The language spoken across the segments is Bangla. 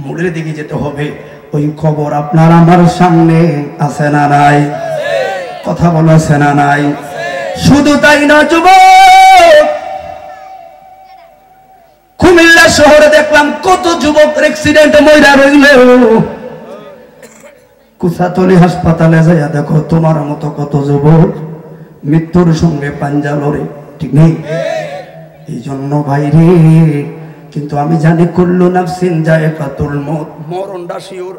মোড়ের দিকে যেতে হবে। ওই খবর আপনার আমার সামনে আছে না নাই? কথা বলো, আছে না নাই? শুধু তাই না যুবক, কুমিল্লা শহরে দেখলাম কত যুবক অ্যাক্সিডেন্টে মইরা রইল। কুসাতলি হাসপাতালে যাইয়া দেখো তোমার মতো কত যুবক মৃত্যুর সঙ্গে পাঞ্জা লড়ে, ঠিক নেই? এই জন্য ভাইরে, কিন্তু আমি জানি কুল্লু নাফসিন যায়কাতুল মউত, মরণটা শিওর,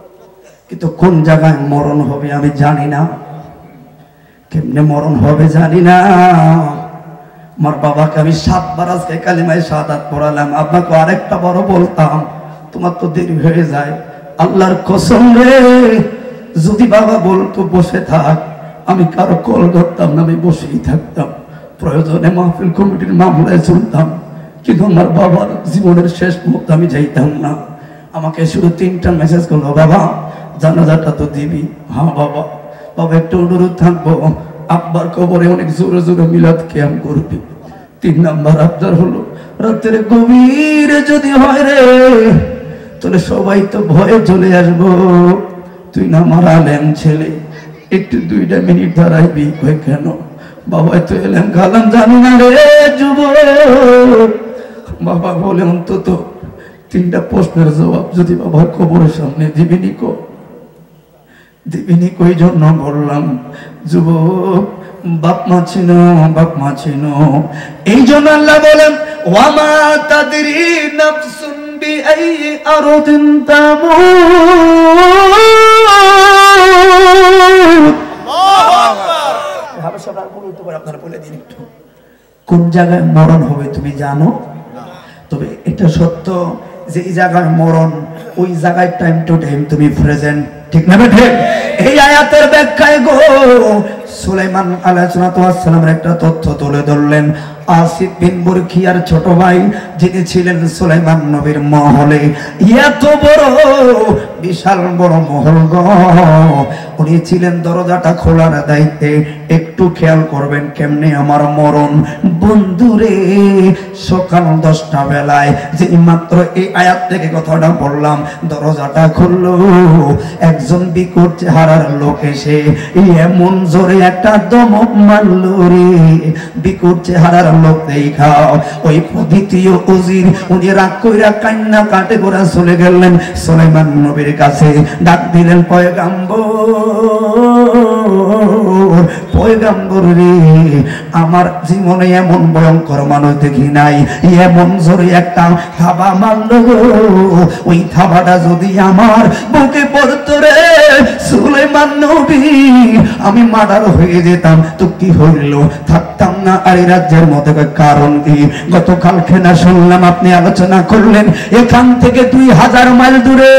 কিন্তু কোন জায়গায় মরণ হবে আমি জানি না, কেমনে মরণ হবে জানি না। আমার বাবাকে আমি 7 বার আজকে কালিমায়ে শাহাদাত পড়ালাম, আপনাকে আরেকটা বড় বলতাম, তোমার তো দেরি হয়ে যায়। আল্লাহর কসম রে, যদি বাবা বলতো বসে থাক, আমি কারো কল ধরতাম না, আমি বসেই থাকতাম। প্রয়োজনে মাহফিল কমিটির মামলায় চলতাম, কিন্তু আমার বাবার জীবনের শেষ মুহূর্তে আমি যাইতাম না। আমাকে শুধু 3টা মেসেজ করলো, বাবা জানাজাটা তো দিবি? হ্যাঁ বাবা। বাবা একটা অনুরোধ থাকবো, আব্বার কবরে অনেক জোরে জোরে মিলাদ কিয়াম করবি। 3 নাম্বার আবদার হলো, রাতের গভীরে যদি হয় রে, তাহলে সবাই তো ভয়ে চলে আসবো, তুই না আমার আলেম ছেলে, একটু 2টা মিনিট দাঁড়াইবি। কই কেন? বাবা তো এলেম কালাম জানি না রে যুবক। বাবা বলে অন্তত 3টা প্রশ্নের জবাব যদি বাবার কবরের সামনে দিবিনি কো, দিবিনি কই জন্য বললাম যুবক, বাপ মা চিনো, বাপ মা চিনো। এই জন্য আল্লাহ বলেন, ওয়ামা তাদরি নাফসুন বিআই আরদিন তামুত। আপনারা বলে দিন একটু, কোন জায়গায় মরণ হবে তুমি জানো? তবে এটা সত্য যে এই জায়গায় মরণ, ওই জায়গায় টাইম টু টাইম তুমি প্রেজেন্ট, ঠিক না বেঠে? এই আয়াতের ব্যাখ্যায় গো সুলাইমান আলাইহিস সালামের একটা তথ্য তুলে ধরলেন। আসিফ বিন বুরখিয়ার ছোট ভাই যিনি ছিলেন সুলাইমান নবীর মহলে, এত বড় বিশাল বড় মহল গো, উনি ছিলেন দরজাটা খোলার দায়িত্বে। একটু খেয়াল করবেন কেমনে আমার মরণ। বন্ধুরে, সকাল 10টা বেলায় যে মাত্র এই আয়াত থেকে কথাটা বললাম, দরজাটা খুললো, একজন বিকট চেহারার লোক এসে এমন জোরে একটা দমক মারলো রে। বিকট চেহারার লোক দেখা ওই দ্বিতীয় উজির উনি রাগ কইরা কান্না কাটে করে চলে গেলেন সুলাইমান নবীর কাছে। ডাক দিলেন, পয়গাম্বর রে, আমার জীবনে এমন ভয়ঙ্কর মানুষ দেখি নাই, এমন জোরে একটা থাবা মারলো, ওই থাবাটা যদি আমার বুকে পড়তো রে সুলাইমান নবী, আমি মার্ডার হয়ে যেতাম। তো কি হইল? থাকতাম না আর এই রাজ্যের মধ্যে। কারণ কি? গতকালকে না শুনলাম আপনি আলোচনা করলেন এখান থেকে 2000 মাইল দূরে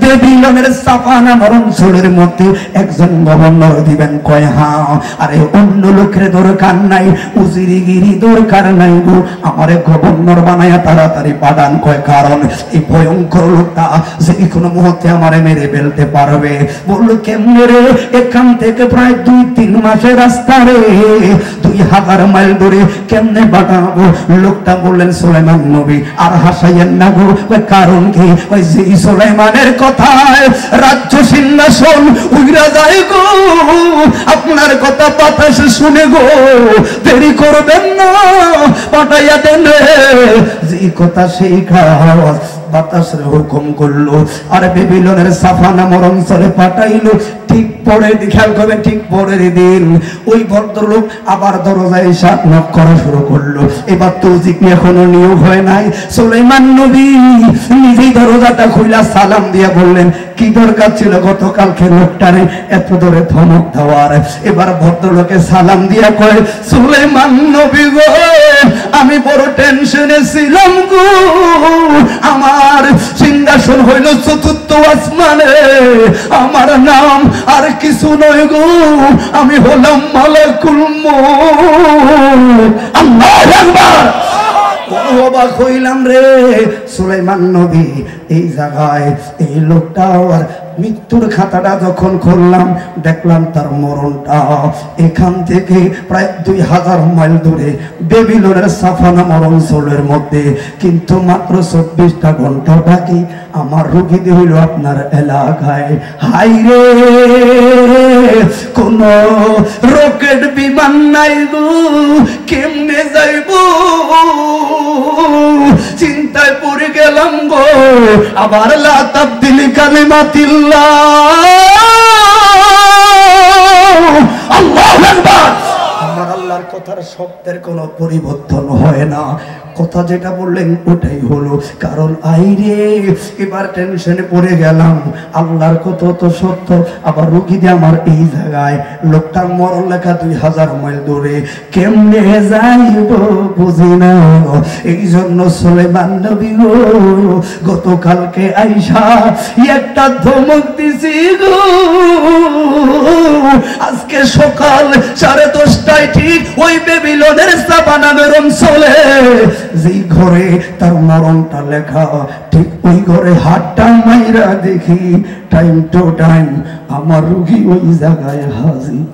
বেবিলনের সাফা নামের অঞ্চলের মধ্যে একজন গভর্নর দিবেন। কয় হ্যাঁ। আরে অন্য লোকের দরকার নাই, উজিরিগিরি দরকার নাই গো, আমারে গভর্নর বানায়া তাড়াতাড়ি পাঠান। কয় কারণ এই ভয়ঙ্কর লোকটা যে কোনো মুহূর্তে আমারে মেরে ফেলতে পারবে। বললো কেমনে রে? এখান থেকে প্রায় 2-3 মাসের রাস্তা রে, 2000 মাইল দূরে, কেমনে পাঠাবো? লোকটা বললেন, সুলাইমান নবী আর হাসাইয়েন না গো। কারণ কি? ওই যে সুলাইমানের কথায় রাজ্য সিংহাসন উইরা যায় গো, আপনার কথা বাতাসে শুনে গো, দেরি করবেন না, পাঠাইয়া দেন রে। যে কথা সেই খাওয়াজ বাতাসের হুকুম করলো আর বেবিলনের সাফা নামের অঞ্চলে পাঠাইলো। ঠিক পরে খেয়াল করবেন, ঠিক পরের দিন ওই ভদ্রলোক আবার দরজায় এসে নক করা শুরু করলো। এবার তৌজিক এখনো নিয়োগ হয় নাই। সুলাইমান নবী নিজেই দরজাটা খুইলা সালাম দিয়া বললেন, কি দরকার ছিল গতকালকে লোকটারে এত ধরে ধমক দেওয়ার? এবার ভদ্রলোকে সালাম দিয়া কয়, সুলাইমান নবী গো, আমি বড় টেনশনে ছিলাম গো, আমার সিংহাসন হইল 4th আসমানে, আমার নাম আর কিছু নয় গো, আমি হলাম মালাকুল মউত। আল্লাহু আকবার। অবাক হইলাম রে। সুলাইমান নবী এই জায়গায় এই লোকটা আর মৃত্যুর খাতাটা যখন খুললাম দেখলাম তার মরণটা এখান থেকে প্রায় 2000 মাইল দূরে বেবিলনের সাফানা অঞ্চলের মধ্যে, কিন্তু মাত্র 24টা ঘন্টা বাকি আমার রোগী হইল আপনার এলাকায়। হাই রে, কোন রকেট বিমান নাই গো, কেমনে যাইব চিন্তায় পড়ে গেলাম গো। আবার লা তাবদিল কালিমাতিল্লাহ, আল্লাহু আকবার। আমার আল্লাহর কথার শব্দের কোনো পরিবর্তন হয় না, কথা যেটা বললেন ওটাই হলো। কারণ আইরে এবার টেনশনে পড়ে গেলাম, আল্লাহর কথা তো সত্য, আবার রুগী দিয়ে আমার এই জায়গায়, লোকটার মরণ লেখা 2000 মাইল দূরে, কেমনে যাইব বুঝি না। এই জন্য সুলাইমান নবী গো গতকালকে আইসা একটা ধমক দিছি গো, আজকে সকাল 10:30টায় ঠিক ওই বেবিলনের সাবানামের অঞ্চলে যেই ঘরে তার মরণটা লেখা, ঠিক ওই ঘরে হাতটা মাইরা দেখি টাইম টু টাইম আমার রুগী ওই জায়গায় হাজির।